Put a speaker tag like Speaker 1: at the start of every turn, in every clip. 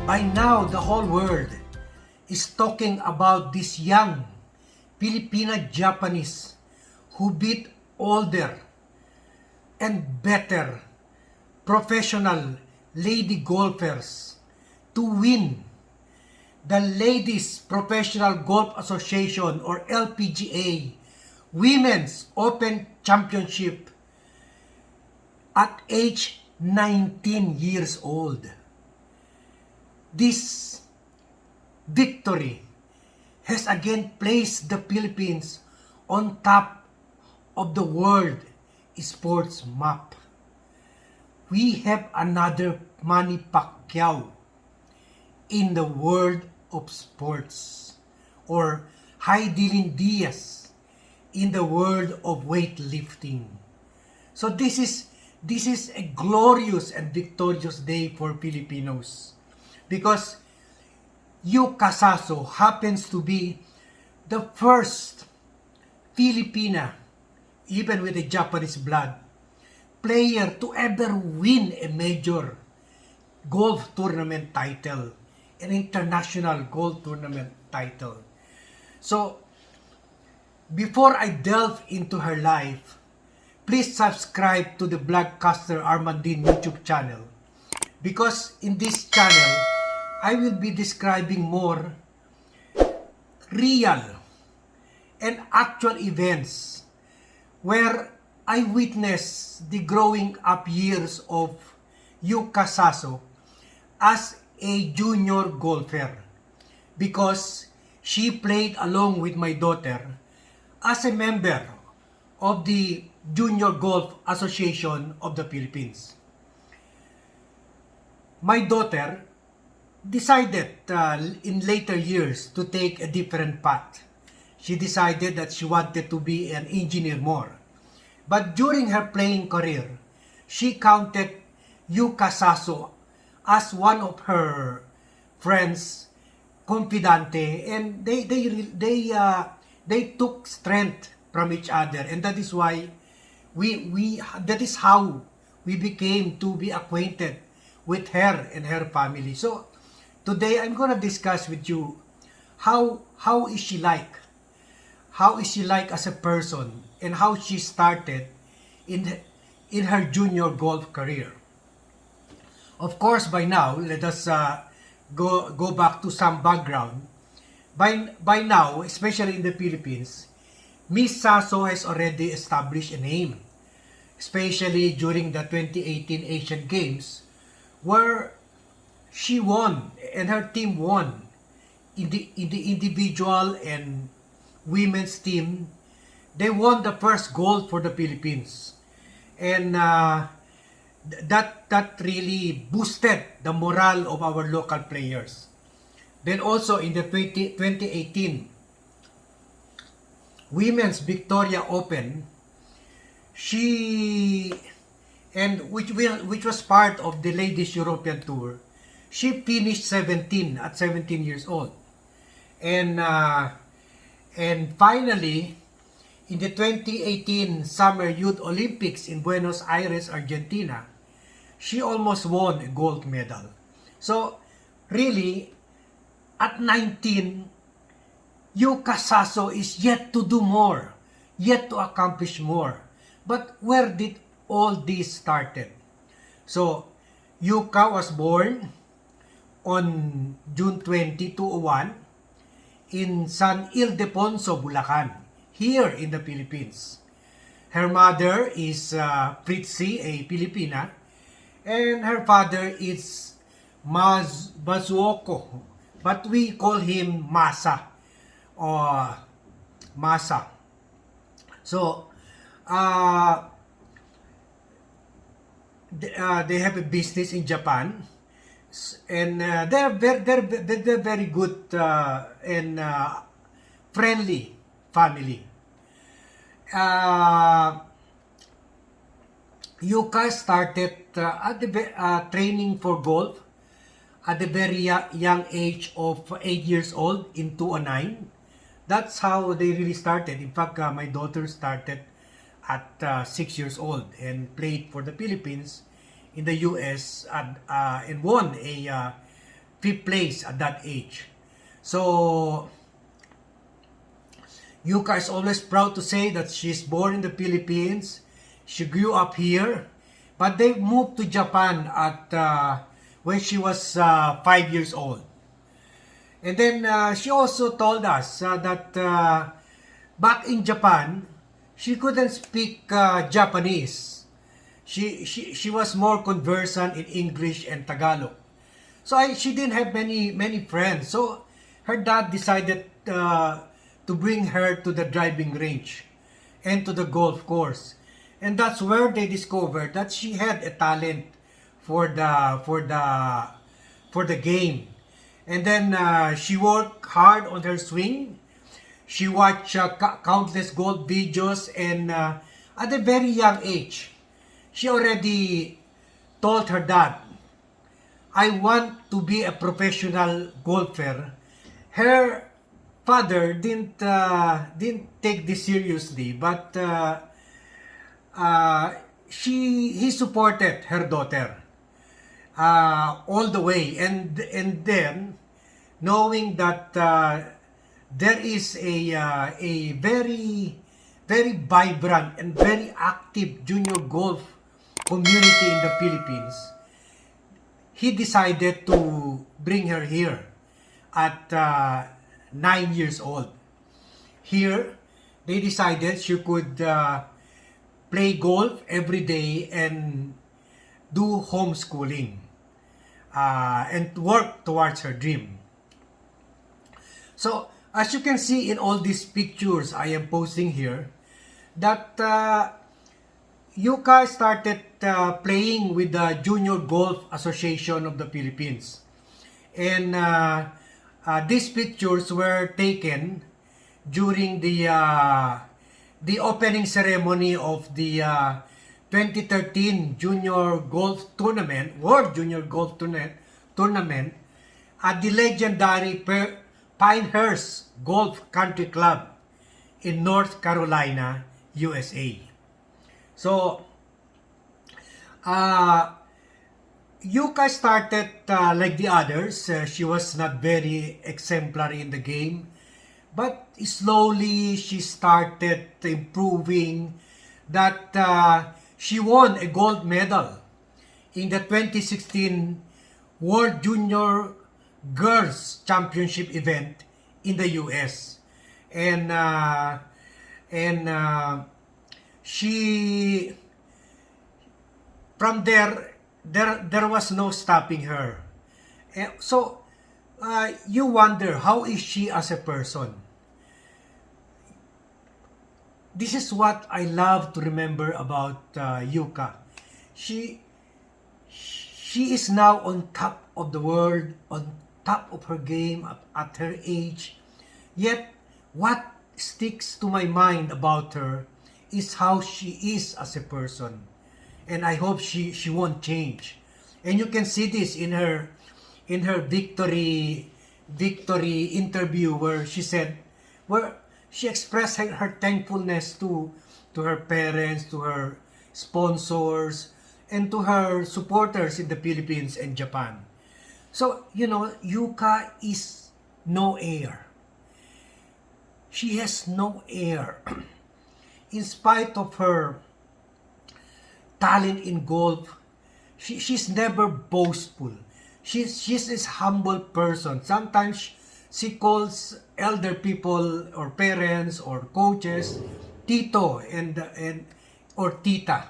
Speaker 1: By now, the whole world is talking about this young Filipina-Japanese who beat older and better professional lady golfers to win the Ladies Professional Golf Association or LPGA Women's Open Championship at age 19 years old. This victory has again placed the Philippines on top of the world sports map. We have another Manny Pacquiao in the world of sports, or Heidelin Diaz in the world of weightlifting. So this is a glorious and victorious day for Filipinos, because Yuka Saso happens to be the first Filipina, even with a Japanese blood, player to ever win a major golf tournament title, an international golf tournament title. So, before I delve into her life, please subscribe to the Vlogcaster Armandin YouTube channel, because in this channel, I will be describing more real and actual events where I witnessed the growing up years of Yuka Saso as a junior golfer, because she played along with my daughter as a member of the Junior Golf Association of the Philippines. My daughter decided in later years to take a different path. She decided that she wanted to be an engineer more. But during her playing career, she counted Yuka Saso as one of her friends, confidante, and they took strength from each other, and that is why that is how we became to be acquainted with her and her family. So today I'm gonna discuss with you how is she like. How is she like as a person, and how she started in her junior golf career. Of course, by now, let us go back to some background. By now, especially in the Philippines, Miss Saso has already established a name, especially during the 2018 Asian Games, where she won and her team won in the individual and women's team. They won the first gold for the Philippines, and that really boosted the morale of our local players. Then also in the 2018 Women's Victoria Open, which was part of the Ladies European Tour, she finished 17 at 17 years old. And finally, in the 2018 Summer Youth Olympics in Buenos Aires, Argentina, she almost won a gold medal. So, really, at 19, Yuka Saso is yet to do more, yet to accomplish more. But where did all this started? So, Yuka was born on June 20, 2001 in San Ildefonso, Bulacan, here in the Philippines. Her mother is Fritzi, a Filipina, and her father is Mazuoko, but we call him Masa or Masa. So, they have a business in Japan, and they're very good and friendly family. Yuka started training for golf at the very young age of 8 years old in 2009. That's how they really started. In fact, my daughter started at 6 years old and played for the Philippines in the US and won a fifth place at that age. So Yuka is always proud to say that she's born in the Philippines. She grew up here, but they moved to Japan at when she was 5 years old. And then she also told us that back in Japan, she couldn't speak Japanese. She was more conversant in English and Tagalog. So she didn't have many friends. So her dad decided to bring her to the driving range and to the golf course. And that's where they discovered that she had a talent for the game. And then she worked hard on her swing. She watched countless golf videos, and at a very young age, she already told her dad, "I want to be a professional golfer." Her father didn't take this seriously, but he supported her daughter all the way, and then knowing that there is a very vibrant and very active junior golf community in the Philippines, he decided to bring her here at 9 years old. Here, they decided she could play golf every day and do homeschooling and work towards her dream. So, as you can see in all these pictures I am posting here, that Yuka started playing with the Junior Golf Association of the Philippines. And these pictures were taken during the opening ceremony of the 2013 Junior Golf Tournament, World Junior Golf Tournament at the legendary Pinehurst Golf Country Club in North Carolina, USA. So, Yuka started like the others. She was not very exemplary in the game, but slowly she started improving. That she won a gold medal in the 2016 World Junior Girls Championship event in the US, and she, from there was no stopping her. So you wonder, how is she as a person? This is what I love to remember about Yuka. She is now on top of the world, on top of her game at her age. Yet, what sticks to my mind about her is how she is as a person. And I hope she won't change. And you can see this in her victory interview, where she said, where she expressed her thankfulness to her parents, to her sponsors, and to her supporters in the Philippines and Japan. So, Yuka is no air. She has no air. In spite of her talent in golf, she's never boastful. She's this humble person. Sometimes she calls elder people or parents or coaches tito and or tita.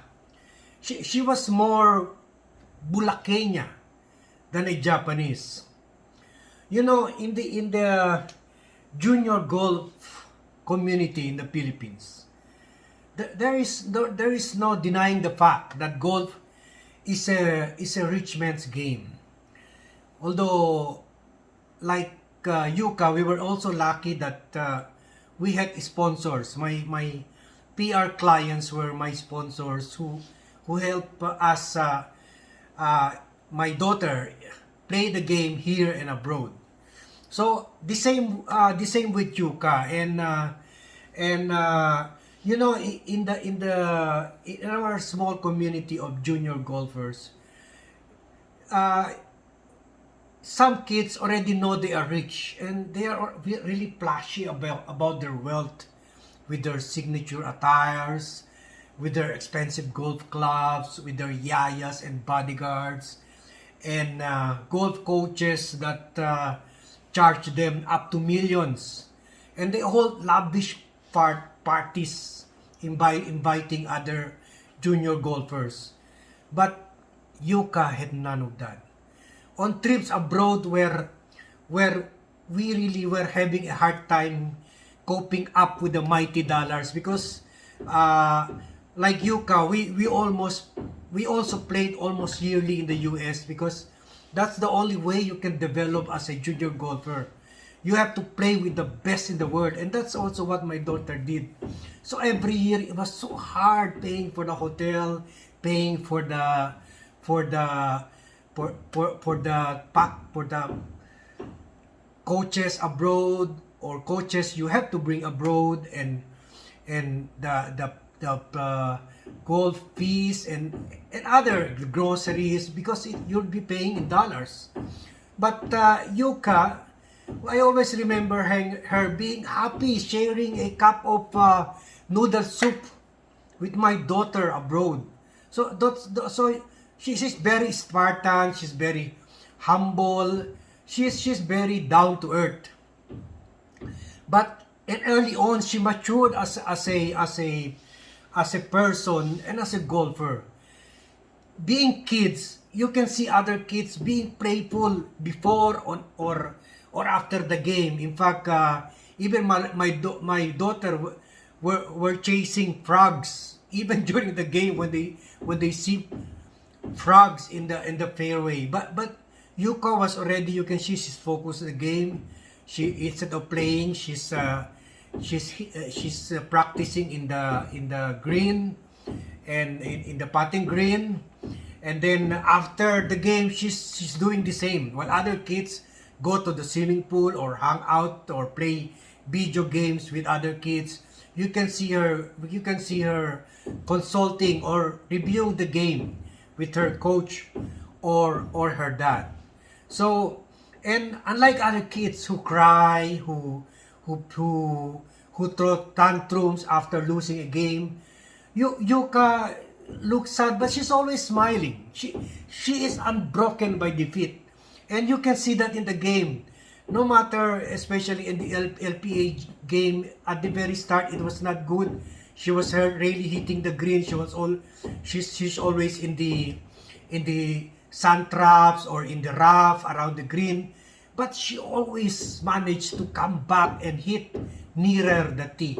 Speaker 1: She was more Bulakeña than a Japanese. In the junior golf community in the Philippines, there is no denying the fact that golf is a rich man's game. Although, like Yuka, we were also lucky that we had sponsors. My PR clients were my sponsors who helped us, my daughter, play the game here and abroad. So the same with Yuka, and in our small community of junior golfers, some kids already know they are rich and they are really flashy about their wealth with their signature attires, with their expensive golf clubs, with their yayas and bodyguards, and golf coaches that charge them up to millions. And they hold lavish parties inviting other junior golfers. But Yuka had none of that. On trips abroad where we really were having a hard time coping up with the mighty dollars, because like Yuka, we also played almost yearly in the US, because that's the only way you can develop as a junior golfer. You have to play with the best in the world, and that's also what my daughter did. So every year it was so hard paying for the hotel, paying for the coaches abroad, or coaches you have to bring abroad, and the golf fees and other groceries, because you'll be paying in dollars. But Yuka, I always remember her being happy sharing a cup of noodle soup with my daughter abroad. So she's very Spartan. She's very humble. She's very down to earth. But and early on, she matured as a person and as a golfer. Being kids, you can see other kids being playful before or after the game. In fact, even my daughter were chasing frogs even during the game when they see frogs in the fairway. But Yuka was already, you can see she's focused on the game. She, instead of playing, she's practicing in the green and in the putting green. And then after the game, she's doing the same. While other kids go to the swimming pool or hang out or play video games with other kids, you can see her consulting or reviewing the game with her coach or her dad. So, and unlike other kids who cry, who throw tantrums after losing a game, Yuka looks sad, but she's always smiling. She is unbroken by defeat, and you can see that in the game. No matter, especially in the LPA game, at the very start it was not good. She was really hitting the green. She's always in the sand traps or in the rough around the green, but she always managed to come back and hit nearer the tee.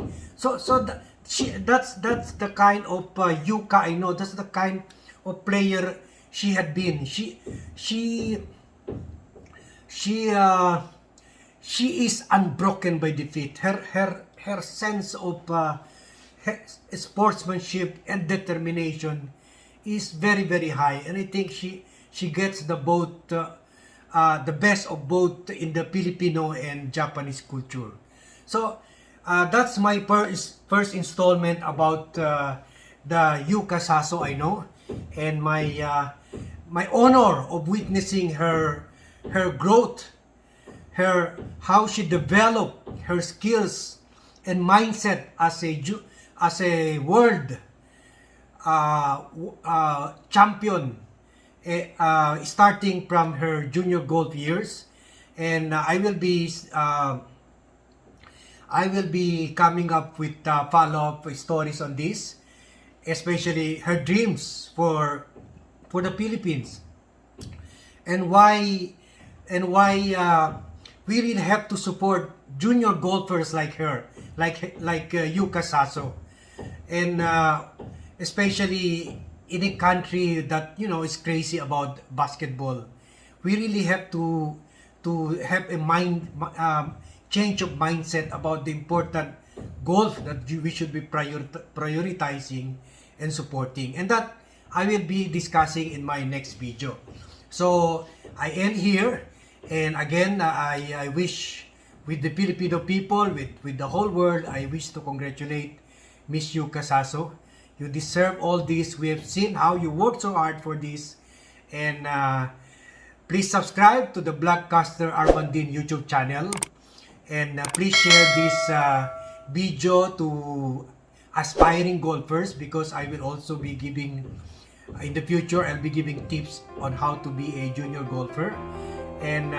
Speaker 1: That's the kind of Yuka I know. That's the kind of player she had been. She is unbroken by defeat. Her sense of sportsmanship and determination is very, very high, and I think she gets the best of both in the Filipino and Japanese culture. So that's my first installment about the Yuka Saso I know, and my honor of witnessing her growth, how she developed her skills and mindset as a world champion, starting from her junior golf years. And I will be coming up with follow-up stories on this, especially her dreams for the Philippines, and why we really have to support junior golfers like her, like Yuka Saso, and especially in a country that is crazy about basketball. We really have to have a change of mindset about the important golf that we should be prioritizing and supporting, and that I will be discussing in my next video. So I end here, and again I wish, with the Filipino people, with the whole world, I wish to congratulate Miss Yuka Saso. You deserve all this. We have seen how you worked so hard for this, and Please subscribe to the Blogcaster Armandin YouTube channel, and please share this video to aspiring golfers, because I will also be giving in the future, I'll be giving tips on how to be a junior golfer. And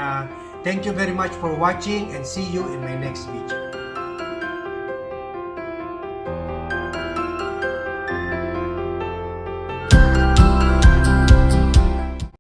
Speaker 1: thank you very much for watching, and see you in my next video.